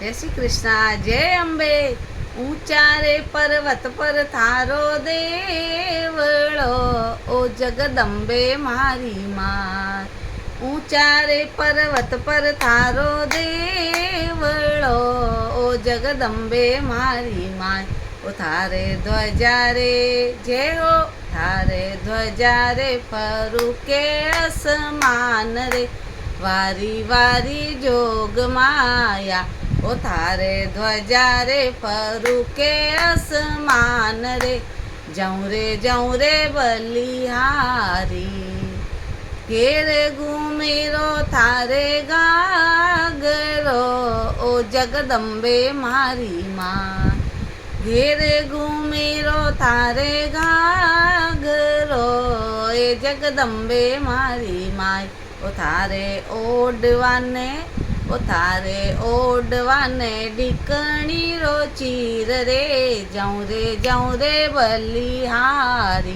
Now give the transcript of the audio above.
જય શ્રી કૃષ્ણ, જય અંબે. ઊંચા રે પર્વત પર થારો દેવળો, ઓ જગદંબે મારી માં. ઊંચા રે પર્વત પર થારો દેવળો, ઓ જગદંબે મારી માં. ઓ થારે ધ્વજા રે જય હો, થારે ધ્વજા રે ફરું કે અસમાન રે, વારી વારી જોગ માયા. ઓ થારે ધ્વજા રે ફરું કે અસમાન રે, જઉં રે બલિહારી. ઘેર ઘુમેરો થારે ગાગરો, ઓ જગદંબે મારી માં. ઘેર ઘુમેરો થારે ગાગરો, એ જગદંબે મારી માય. ઓ થારે ઓઢવાને ડીકણી રો ચીર રે, જઉં રે બલિહારી.